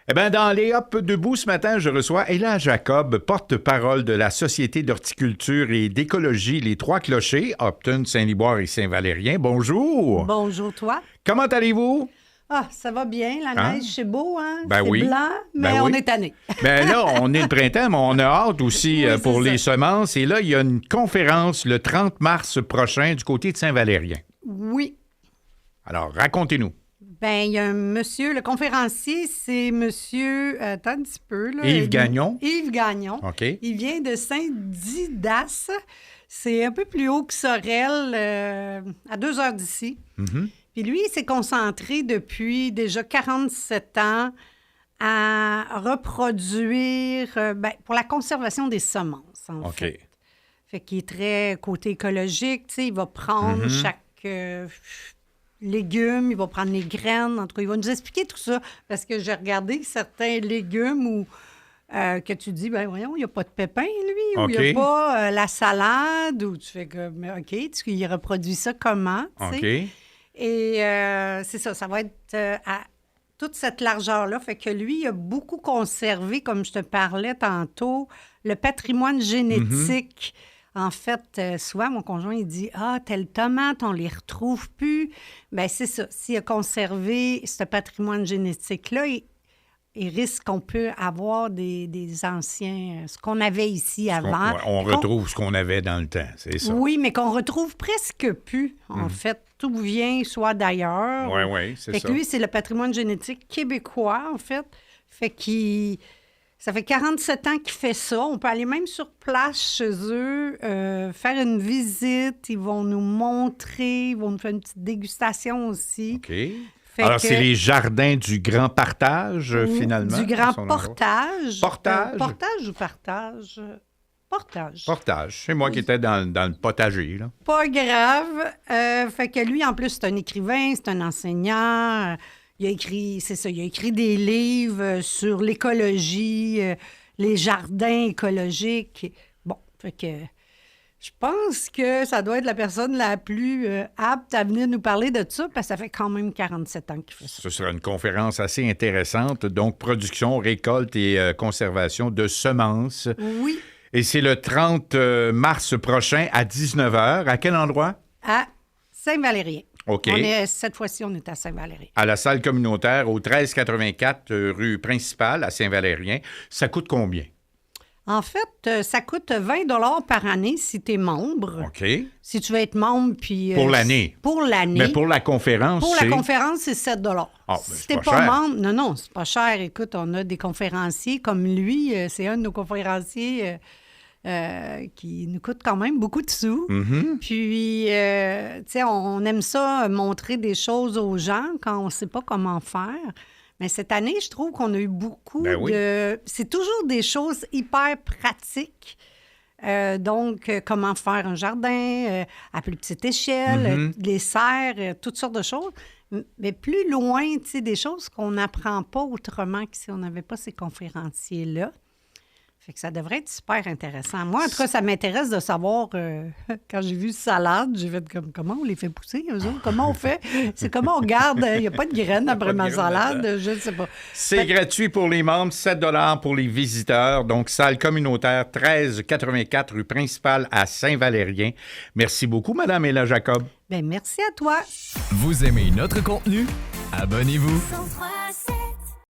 Eh bien, dans les Hop debout ce matin, je reçois Ella Jacob, porte-parole de la Société d'horticulture et d'écologie Les Trois Clochers, Hopton, Saint-Liboire et Saint-Valérien. Bonjour. Bonjour, toi. Comment allez-vous? Ah, ça va bien. La neige, c'est beau, hein? Ben c'est oui. blanc, mais on est tanné. Ben là, on est le printemps, mais on a hâte aussi Oui, pour c'est les ça. semences. Et là, il y a une conférence le 30 mars prochain du côté de Saint-Valérien. Oui. Alors, racontez-nous. Ben, il y a un monsieur, le conférencier, c'est monsieur, attends un petit peu, là. Yves Gagnon. Yves Gagnon. OK. Il vient de Saint-Didas. C'est un peu plus haut que Sorel, à 2 heures d'ici. Mhm. Puis lui, il s'est concentré depuis déjà 47 ans à reproduire, pour la conservation des semences, en OK. fait. Fait qu'il est très côté écologique, tu sais, il va prendre chaque légume, il va prendre les graines, en tout cas, il va nous expliquer tout ça, parce que j'ai regardé certains légumes où que tu dis, ben voyons, il n'y a pas de pépins, lui, ou il n'y a OK. pas la salade, ou tu fais comme, OK, il reproduit ça comment, tu sais? OK. Et c'est ça va être à toute cette largeur-là. Fait que lui, il a beaucoup conservé, comme je te parlais tantôt, le patrimoine génétique. En fait, souvent, mon conjoint, il dit « Ah, telle tomate, on les retrouve plus. » Bien, c'est ça. S'il a conservé ce patrimoine génétique-là, il risque qu'on peut avoir des anciens... ce qu'on avait ici avant. On retrouve ce qu'on avait dans le temps, c'est ça. Oui, mais qu'on retrouve presque plus, en fait. Tout vient soit d'ailleurs. Oui, c'est Fait ça. que lui, c'est le patrimoine génétique québécois, en fait. Fait qu'il... Ça fait 47 ans qu'il fait ça. On peut aller même sur place chez eux, faire une visite. Ils vont nous montrer, ils vont nous faire une petite dégustation aussi. OK. Fait Alors, que- c'est les jardins du grand partage, finalement. Du grand son endroit. portage. Portage? Portage ou partage? Portage. Portage. C'est moi qui étais dans le potager, là. Pas grave. Fait que lui, en plus, c'est un écrivain, c'est un enseignant. Il a écrit, c'est ça, il a écrit des livres sur l'écologie, les jardins écologiques. Bon, fait que je pense que ça doit être la personne la plus apte à venir nous parler de ça, parce que ça fait quand même 47 ans qu'il fait ça. Ce sera une conférence assez intéressante. Donc, production, récolte et conservation de semences. Oui, Et c'est le 30 mars prochain à 19h. À quel endroit? à Saint-Valérien. OK. Cette fois-ci, on est à Saint-Valérien. À la salle communautaire au 1384 rue principale à Saint-Valérien. Ça coûte combien? En fait, ça coûte 20 $ par année si tu es membre. OK. Si tu veux être membre, puis... Pour l'année. Pour l'année. Mais pour la conférence, Pour c'est... la conférence, c'est 7 $ Ah, ben, si c'est t'es pas pas cher. membre... Non, c'est pas cher. Écoute, on a des conférenciers comme lui. C'est un de nos conférenciers qui nous coûte quand même beaucoup de sous. Mhm. Puis, tu sais, on aime ça, montrer des choses aux gens quand on sait pas comment faire. Mais cette année, je trouve qu'on a eu beaucoup Ben oui. de... C'est toujours des choses hyper pratiques. Donc, comment faire un jardin à plus petite échelle, les serres, toutes sortes de choses. Mais plus loin, tu sais, des choses qu'on n'apprend pas autrement que si on n'avait pas ces conférenciers-là. Fait que ça devrait être super intéressant. Moi, en tout cas, ça m'intéresse de savoir, quand j'ai vu salade, j'ai fait comme, comment on les fait pousser, eux autres? Comment on fait? C'est comment on garde? Il n'y a pas de graines après ma salade, je ne sais pas. C'est gratuit pour les membres, 7 $ pour les visiteurs. Donc, salle communautaire 1384 rue principale à Saint-Valérien. Merci beaucoup, Madame Ella Jacob. Bien, merci à toi. Vous aimez notre contenu? Abonnez-vous. 103.7